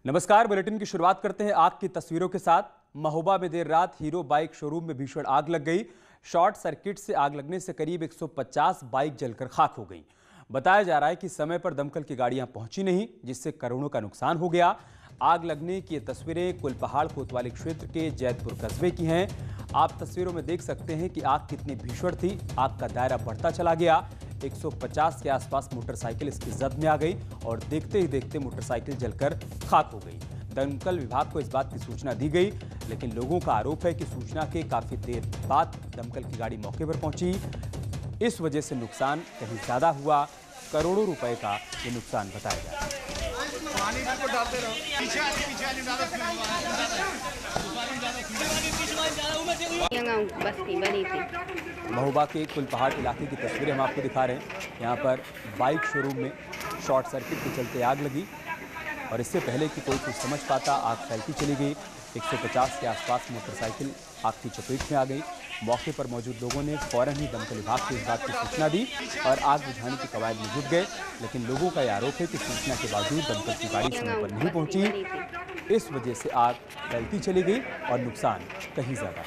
नमस्कार। बुलेटिन की शुरुआत करते हैं आग की तस्वीरों के साथ। महोबा में देर रात हीरो बाइक शोरूम में भीषण आग लग गई। शॉर्ट सर्किट से आग लगने से करीब 150 बाइक जलकर खाक हो गई। बताया जा रहा है कि समय पर दमकल की गाड़ियां पहुंची नहीं, जिससे करोड़ों का नुकसान हो गया। आग लगने की ये तस्वीरें कुलपहाड़ कोतवाली क्षेत्र के जैतपुर कस्बे की हैं। आप तस्वीरों में देख सकते हैं कि आग कितनी भीषण थी। आग का दायरा बढ़ता चला गया। 150 के आसपास मोटरसाइकिल इसकी जद में आ गई और देखते ही देखते मोटरसाइकिल जलकर खाक हो गई। दमकल विभाग को इस बात की सूचना दी गई, लेकिन लोगों का आरोप है कि सूचना के काफी देर बाद दमकल की गाड़ी मौके पर पहुंची। इस वजह से नुकसान कहीं ज्यादा हुआ। करोड़ों रुपए का ये नुकसान बताया जा रहा है। महोबा के कुलपहाड़ इलाके की तस्वीरें हम आपको दिखा रहे हैं। यहाँ पर बाइक शोरूम में शॉर्ट सर्किट के चलते आग लगी और इससे पहले कि कोई कुछ समझ पाता, आग फैलती चली गई। 150 के आसपास मोटरसाइकिल आग की चपेट में आ गई। मौके पर मौजूद लोगों ने फौरन ही दमकल विभाग को इस बात की सूचना दी और आग बुझाने की कवायद में जुट गए, लेकिन लोगों का यह आरोप है कि सूचना के बावजूद दमकल की गाड़ी समय पर नहीं पहुंची। इस वजह से आग फैलती चली गई और नुकसान कहीं ज्यादा।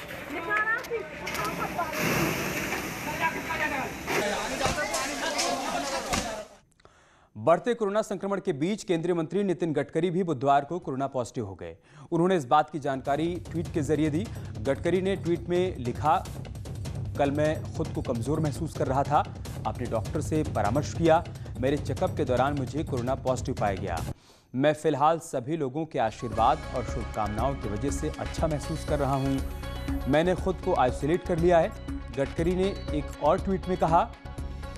बढ़ते कोरोना संक्रमण के बीच केंद्रीय मंत्री नितिन गडकरी भी बुधवार को कोरोना पॉजिटिव हो गए। उन्होंने इस बात की जानकारी ट्वीट के जरिए दी। गडकरी ने ट्वीट में लिखा, कल मैं खुद को कमजोर महसूस कर रहा था। अपने डॉक्टर से परामर्श किया। मेरे चेकअप के दौरान मुझे कोरोना पॉजिटिव पाया गया। मैं फिलहाल सभी लोगों के आशीर्वाद और शुभकामनाओं की वजह से अच्छा महसूस कर रहा हूं। मैंने खुद को आइसोलेट कर लिया है। गडकरी ने एक और ट्वीट में कहा,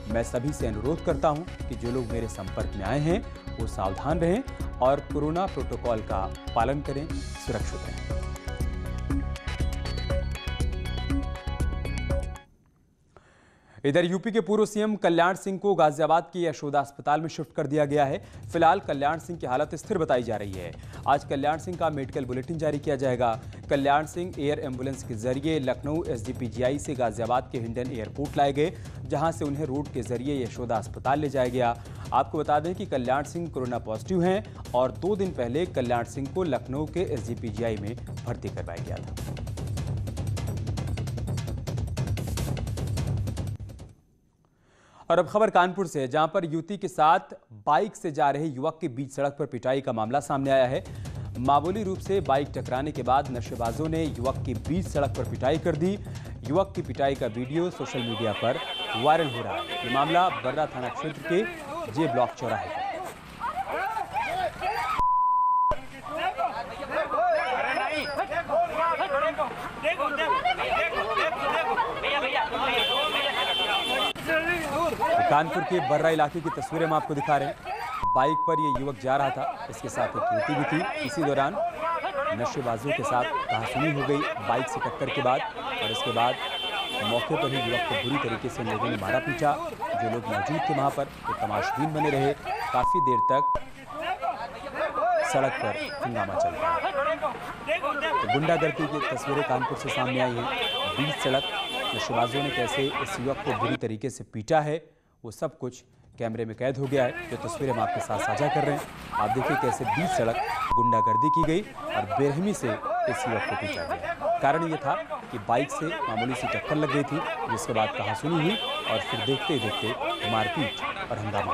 मैं सभी से अनुरोध करता हूं कि जो लोग मेरे संपर्क में आए हैं वो सावधान रहें और कोरोना प्रोटोकॉल का पालन करें, सुरक्षित रहें। इधर यूपी के पूर्व सीएम कल्याण सिंह को गाजियाबाद के यशोदा अस्पताल में शिफ्ट कर दिया गया है। फिलहाल कल्याण सिंह की हालत स्थिर बताई जा रही है। आज कल्याण सिंह का मेडिकल बुलेटिन जारी किया जाएगा। कल्याण सिंह एयर एम्बुलेंस के जरिए लखनऊ एसजीपीजीआई से गाजियाबाद के हिंडन एयरपोर्ट लाए गए, जहां से उन्हें रोड के जरिए यशोदा अस्पताल ले जाया गया। आपको बता दें कि कल्याण सिंह कोरोना पॉजिटिव हैं और 2 दिन पहले कल्याण सिंह को लखनऊ के एसजीपीजीआई में भर्ती करवाया गया था। और अब खबर कानपुर से है, जहां पर युवती के साथ बाइक से जा रहे युवक के बीच सड़क पर पिटाई का मामला सामने आया है। मामूली रूप से बाइक टकराने के बाद नशेबाजों ने युवक के बीच सड़क पर पिटाई कर दी। युवक की पिटाई का वीडियो सोशल मीडिया पर वायरल हो रहा है। ये मामला बर्रा थाना क्षेत्र के जे ब्लॉक चौराहे का। कानपुर के बर्रा इलाके की तस्वीरें हम आपको दिखा रहे हैं। बाइक पर ये युवक जा रहा था, इसके साथ एक युवती भी थी। इसी दौरान नशेबाजों के साथ कहासुनी हो गई बाइक से टक्कर के बाद, और इसके बाद मौके पर ही युवक को बुरी तरीके से लोगों ने मारा पीटा। जो लोग मौजूद थे वहां पर वो तमाशबीन बने रहे। काफी देर तक सड़क पर हंगामा चल रहा है। तो गुंडागर्दी की तस्वीरें कानपुर से सामने आई हैं। बीच सड़क नशेबाजों ने कैसे इस युवक को बुरी तरीके से पीटा है, वो सब कुछ कैमरे में कैद हो गया है। जो तस्वीरें हम आपके साथ साझा कर रहे हैं, आप देखिए कैसे बीच सड़क गुंडागर्दी की गई और बेरहमी से इस युवक को पीटा गया। कारण ये था कि बाइक से मामूली सी टक्कर लग गई थी, जिसके बाद कहासुनी हुई और फिर देखते ही देखते मारपीट और हंगामा।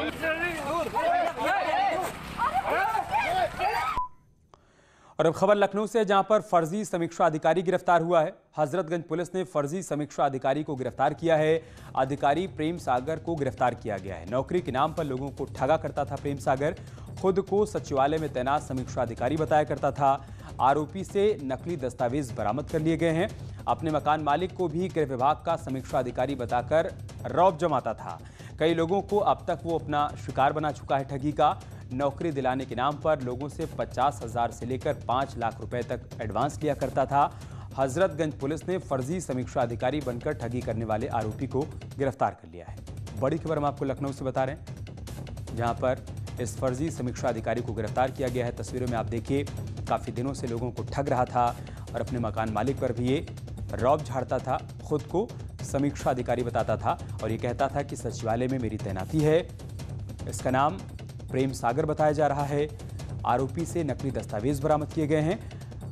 और अब खबर लखनऊ से, जहां पर फर्जी समीक्षा अधिकारी गिरफ्तार हुआ है। हजरतगंज पुलिस ने फर्जी समीक्षा अधिकारी को गिरफ्तार किया है। अधिकारी प्रेम सागर को गिरफ्तार किया गया है। नौकरी के नाम पर लोगों को ठगा करता था प्रेम सागर। खुद को सचिवालय में तैनात समीक्षा अधिकारी बताया करता था। आरोपी से नकली दस्तावेज बरामद कर लिए गए हैं। अपने मकान मालिक को भी गृह विभाग का समीक्षा अधिकारी बताकर रौब जमाता था। कई लोगों को अब तक वो अपना शिकार बना चुका है ठगी का। नौकरी दिलाने के नाम पर लोगों से 50,000 से लेकर 5 लाख रुपए तक एडवांस लिया करता था। हजरतगंज पुलिस ने फर्जी समीक्षा अधिकारी बनकर ठगी करने वाले आरोपी को गिरफ्तार कर लिया है। बड़ी खबर हम आपको लखनऊ से बता रहे हैं, जहां पर इस फर्जी समीक्षा अधिकारी को गिरफ्तार किया गया है। तस्वीरों में आप देखिए, काफी दिनों से लोगों को ठग रहा था और अपने मकान मालिक पर भी ये रौब झाड़ता था। खुद को समीक्षा अधिकारी बताता था और ये कहता था कि सचिवालय में मेरी तैनाती है। इसका नाम प्रेम सागर बताया जा रहा है। आरोपी से नकली दस्तावेज बरामद किए गए हैं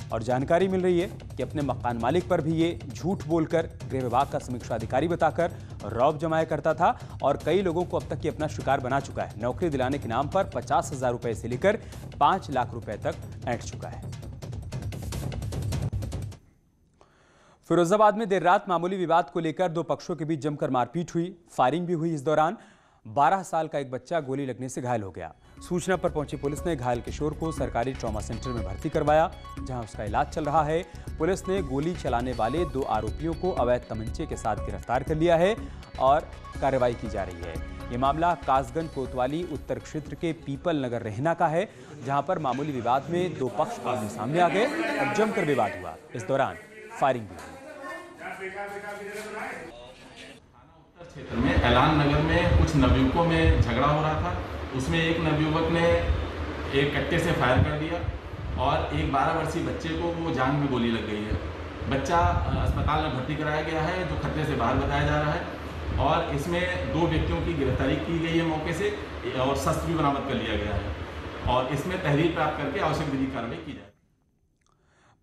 और जानकारी मिल रही है कि अपने मकान मालिक पर भी ये झूठ बोलकर गृह विभाग का समीक्षा अधिकारी बताकर रौब जमाया करता था और कई लोगों को अब तक ये अपना शिकार बना चुका है। नौकरी दिलाने के नाम पर 50,000 रुपए से लेकर 5 लाख रुपए तक ऐंठ चुका है। फिरोजाबाद में देर रात मामूली विवाद को लेकर दो पक्षों के बीच जमकर मारपीट हुई, फायरिंग भी हुई। इस दौरान 12 साल का एक बच्चा गोली लगने से घायल हो गया। सूचना पर पहुंची पुलिस ने घायल किशोर को सरकारी ट्रॉमा सेंटर में भर्ती करवाया, जहां उसका इलाज चल रहा है। पुलिस ने गोली चलाने वाले 2 आरोपियों को अवैध तमंचे के साथ गिरफ्तार कर लिया है और कार्रवाई की जा रही है। ये मामला कासगंज कोतवाली उत्तर क्षेत्र के पीपल नगर रहना का है, जहां पर मामूली विवाद में 2 पक्ष आमने सामने आ गए और जमकर विवाद हुआ। इस दौरान फायरिंग भी हुई। क्षेत्र में ऐलान नगर में कुछ नवयुवकों में झगड़ा हो रहा था। उसमें एक नवयुवक ने एक कट्टे से फायर कर दिया और एक 12 वर्षीय बच्चे को वो जांघ में गोली लग गई है। बच्चा अस्पताल में भर्ती कराया गया है, जो खतरे से बाहर बताया जा रहा है और इसमें 2 व्यक्तियों की गिरफ्तारी की गई है मौके से और शस्त्र भी बरामद कर लिया गया है और इसमें तहरीर प्राप्त करके आवश्यक विधिक कार्रवाई की जाए।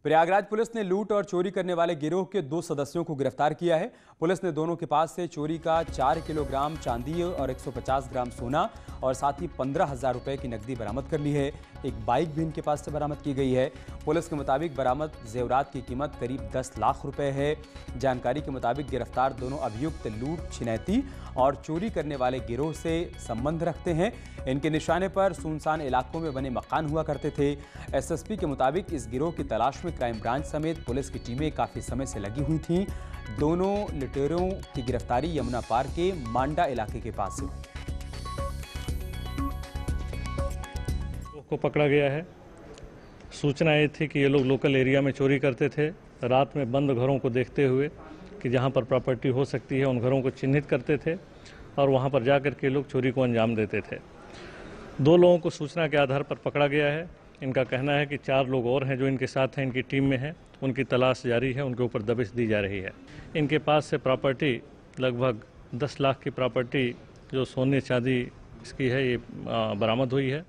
प्रयागराज पुलिस ने लूट और चोरी करने वाले गिरोह के 2 सदस्यों को गिरफ्तार किया है। पुलिस ने दोनों के पास से चोरी का 4 किलोग्राम चांदी और 150 ग्राम सोना और साथ ही 15,000 रुपए की नकदी बरामद कर ली है। एक बाइक भी इनके पास से बरामद की गई है। पुलिस के मुताबिक बरामद जेवरात की कीमत करीब 10 लाख रुपए है। जानकारी के मुताबिक गिरफ्तार दोनों अभियुक्त लूट, छिनैती और चोरी करने वाले गिरोह से संबंध रखते हैं। इनके निशाने पर सुनसान इलाकों में बने मकान हुआ करते थे। एसएसपी के मुताबिक इस गिरोह की तलाश में क्राइम ब्रांच समेत पुलिस की टीमें काफी समय से लगी हुई थीं। दोनों लुटेरों की गिरफ्तारी यमुना पार के मांडा इलाके के पास से हुई। को पकड़ा गया है। सूचना ये थी कि ये लोग लोकल एरिया में चोरी करते थे। रात में बंद घरों को देखते हुए कि जहां पर प्रॉपर्टी हो सकती है उन घरों को चिन्हित करते थे और वहां पर जाकर के लोग चोरी को अंजाम देते थे। 2 लोगों को सूचना के आधार पर पकड़ा गया है। इनका कहना है कि 4 लोग और हैं जो इनके साथ हैं, इनकी टीम में हैं। उनकी तलाश जारी है, उनके ऊपर दबिश दी जा रही है। इनके पास से प्रॉपर्टी लगभग 10 लाख की प्रॉपर्टी जो सोने चांदी इसकी है, ये बरामद हुई है।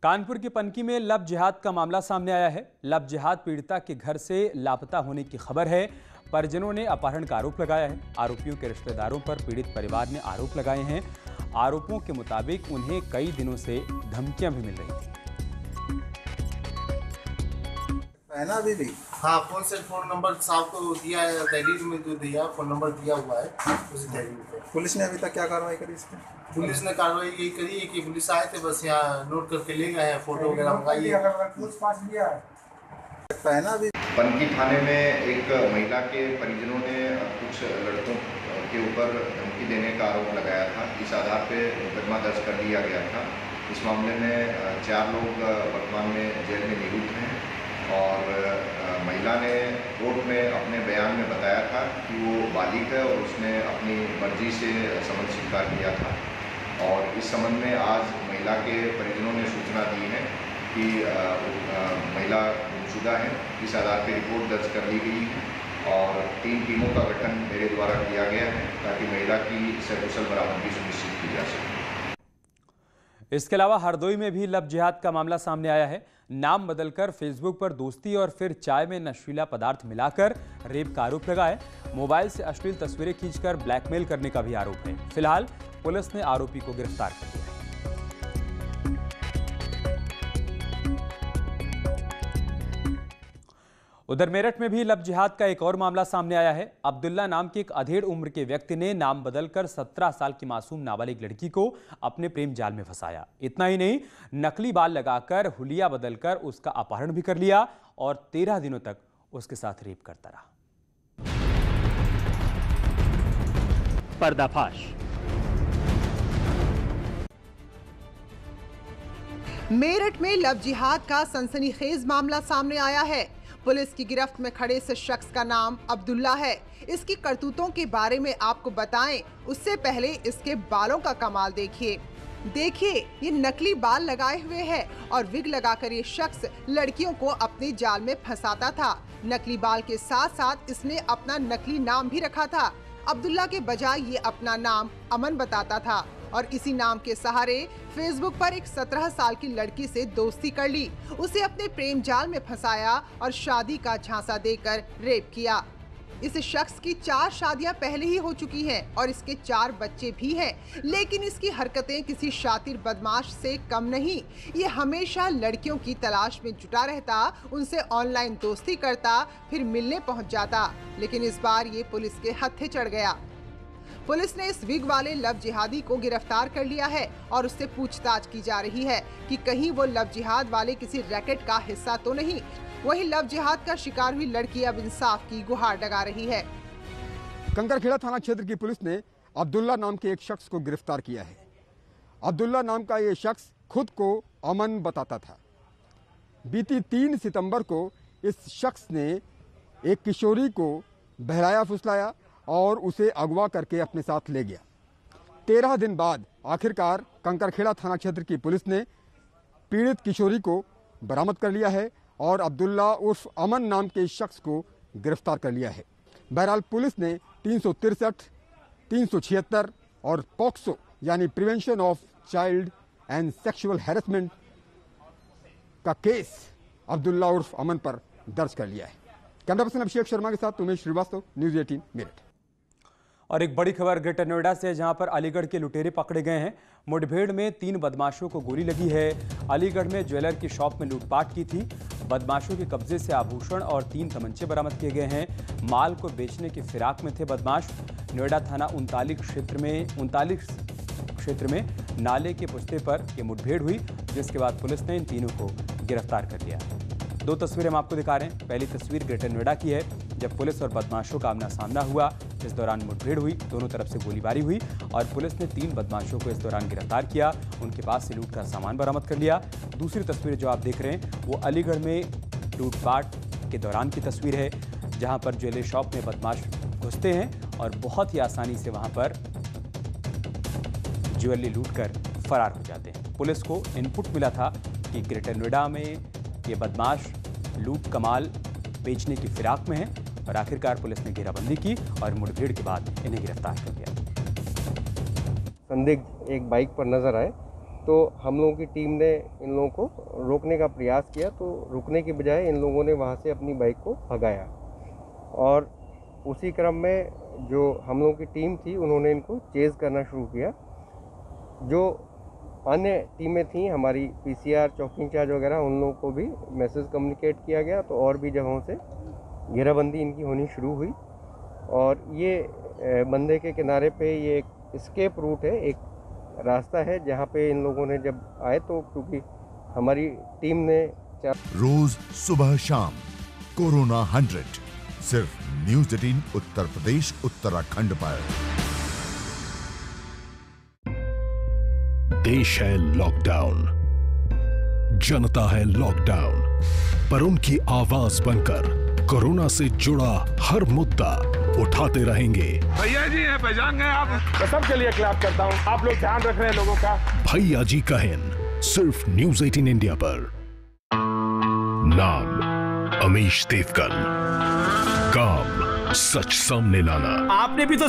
कानपुर की पनकी में लव जिहाद का मामला सामने आया है। लव जिहाद पीड़िता के घर से लापता होने की खबर है। परिजनों ने अपहरण का आरोप लगाया है। आरोपियों के रिश्तेदारों पर पीड़ित परिवार ने आरोप लगाए हैं। आरोपों के मुताबिक उन्हें कई दिनों से धमकियां भी मिल रही थी। है ना दीदी? हाँ, फोन नंबर साहब को दिया है, तहरीर में जो दिया फोन नंबर दिया हुआ है उसी तहरीर पे। पुलिस ने अभी तक क्या कार्रवाई करी इस पे? पुलिस ने कार्रवाई यही करी है कि पुलिस आए थे, बस यहाँ नोट करके ले गए हैं, फोटो वगैरह मंगाई है ना अभी? पनकी थाने में एक महिला के परिजनों ने कुछ लड़कों के ऊपर धमकी देने का आरोप लगाया था। इस आधार पे मुकदमा दर्ज कर लिया गया था। इस मामले में 4 लोग वर्तमान में जेल में निरुद्ध हैं और महिला ने कोर्ट में अपने बयान में बताया था कि वो बालिग है और उसने अपनी मर्जी से समन स्वीकार किया था। और इस संबंध में आज महिला के परिजनों ने सूचना दी है कि महिला गुमशुदा है। इस आधार पर रिपोर्ट दर्ज कर ली गई है और 3 टीमों का गठन मेरे द्वारा किया गया है ताकि महिला की सकुशल बरामदगी सुनिश्चित की जा सके। इसके अलावा हरदोई में भी लव जिहाद का मामला सामने आया है। नाम बदलकर फेसबुक पर दोस्ती और फिर चाय में नशीला पदार्थ मिलाकर रेप का आरोप लगा है। मोबाइल से अश्लील तस्वीरें खींचकर ब्लैकमेल करने का भी आरोप है। फिलहाल पुलिस ने आरोपी को गिरफ्तार कर लिया है। उधर मेरठ में भी लव जिहाद का एक और मामला सामने आया है। अब्दुल्ला नाम के एक अधेड़ उम्र के व्यक्ति ने नाम बदलकर 17 साल की मासूम नाबालिग लड़की को अपने प्रेम जाल में फंसाया। इतना ही नहीं, नकली बाल लगाकर हुलिया बदलकर उसका अपहरण भी कर लिया और 13 दिनों तक उसके साथ रेप करता रहा। पर्दाफाश। मेरठ में लव जिहाद का सनसनीखेज मामला सामने आया है। पुलिस की गिरफ्त में खड़े इस शख्स का नाम अब्दुल्ला है। इसकी करतूतों के बारे में आपको बताएं, उससे पहले इसके बालों का कमाल देखिए ये नकली बाल लगाए हुए है और विग लगाकर ये शख्स लड़कियों को अपने जाल में फंसाता था। नकली बाल के साथ साथ इसने अपना नकली नाम भी रखा था। अब्दुल्ला के बजाय ये अपना नाम अमन बताता था। और इसी नाम के सहारे फेसबुक पर एक 17 साल की लड़की से दोस्ती कर ली, उसे अपने प्रेम जाल में फंसाया और शादी का झांसा देकर रेप किया। इस शख्स की 4 शादियां पहले ही हो चुकी हैं और इसके 4 बच्चे भी हैं, लेकिन इसकी हरकतें किसी शातिर बदमाश से कम नहीं। ये हमेशा लड़कियों की तलाश में जुटा रहता, उनसे ऑनलाइन दोस्ती करता, फिर मिलने पहुंच जाता, लेकिन इस बार ये पुलिस के हत्थे चढ़ गया। पुलिस ने इस विग वाले लव जिहादी को गिरफ्तार कर लिया है और उससे पूछताछ की जा रही है कि कहीं वो लव जिहाद वाले किसी रैकेट का हिस्सा तो नहीं। वहीं लव जिहाद का शिकार हुई लड़की अब इंसाफ की गुहार लगा रही है। कंकरखेड़ा थाना क्षेत्र की पुलिस ने अब्दुल्ला नाम के एक शख्स को गिरफ्तार किया है। अब्दुल्ला नाम का ये शख्स खुद को अमन बताता था। बीती 3 सितंबर को इस शख्स ने एक किशोरी को बहलाया फुसलाया और उसे अगवा करके अपने साथ ले गया। 13 दिन बाद आखिरकार कंकरखेड़ा थाना क्षेत्र की पुलिस ने पीड़ित किशोरी को बरामद कर लिया है और अब्दुल्ला उर्फ अमन नाम के शख्स को गिरफ्तार कर लिया है। बहरहाल पुलिस ने 363, 376 और पॉक्सो यानी prevention of child and sexual harassment का केस अब्दुल्ला उर्फ अमन पर दर्ज कर लिया है। कैमरा पर्सन अभिषेक शर्मा के साथ उमेश श्रीवास्तव, न्यूज़ 18 मेरठ। और एक बड़ी खबर ग्रेटर नोएडा से, जहां पर अलीगढ़ के लुटेरे पकड़े गए हैं। मुठभेड़ में 3 बदमाशों को गोली लगी है। अलीगढ़ में ज्वेलर की शॉप में लूटपाट की थी। बदमाशों के कब्जे से आभूषण और 3 तमंचे बरामद किए गए हैं। माल को बेचने की फिराक में थे बदमाश। नोएडा थाना 39 क्षेत्र में नाले के पुश्ते पर यह मुठभेड़ हुई, जिसके बाद पुलिस ने इन तीनों को गिरफ्तार कर लिया। 2 तस्वीरें हम आपको दिखा रहे हैं। पहली तस्वीर ग्रेटर नोएडा की है, जब पुलिस और बदमाशों का आमना सामना हुआ। इस दौरान मुठभेड़ हुई, दोनों तरफ से गोलीबारी हुई और पुलिस ने 3 बदमाशों को इस दौरान गिरफ्तार किया। उनके पास से लूट का सामान बरामद कर लिया। दूसरी तस्वीर जो आप देख रहे हैं वो अलीगढ़ में लूटपाट के दौरान की तस्वीर है, जहां पर ज्वेलरी शॉप में बदमाश घुसते हैं और बहुत ही आसानी से वहां पर ज्वेलरी लूटकर फरार हो जाते हैं। पुलिस को इनपुट मिला था कि ग्रेटर नोएडा में ये बदमाश लूट कमाल बेचने की फिराक में है और आखिरकार पुलिस ने घेराबंदी की और मुठभेड़ के बाद इन्हें गिरफ्तार कर लिया। संदिग्ध एक बाइक पर नजर आए तो हम लोगों की टीम ने इन लोगों को रोकने का प्रयास किया, तो रुकने की बजाय इन लोगों ने वहां से अपनी बाइक को भगाया और उसी क्रम में जो हम लोगों की टीम थी उन्होंने इनको चेज़ करना शुरू किया। जो अन्य टीमें थीं हमारी पीसीआर, चौकी इंचार्ज वगैरह, उन लोगों को भी मैसेज कम्युनिकेट किया गया, तो और भी जगहों से घेराबंदी इनकी होनी शुरू हुई। और ये बंदे के किनारे पे ये एक एस्केप रूट है, एक रास्ता है जहाँ पे इन लोगों ने जब आए तो क्योंकि हमारी टीम ने रोज सुबह शाम कोरोना 100 सिर्फ न्यूज़ 18 उत्तर प्रदेश उत्तराखंड पर। देश है लॉकडाउन, जनता है लॉकडाउन, पर उनकी आवाज बनकर कोरोना से जुड़ा हर मुद्दा उठाते रहेंगे। भैया जी हैं, पहचान गए आप? मैं सबके लिए क्लैप करता हूं। आप लोग ध्यान रख रहे हैं लोगों का। भैया जी कहें सिर्फ न्यूज़ 18 इंडिया पर। नाम अमीश देवगन, काम सच सामने लाना। आपने भी तो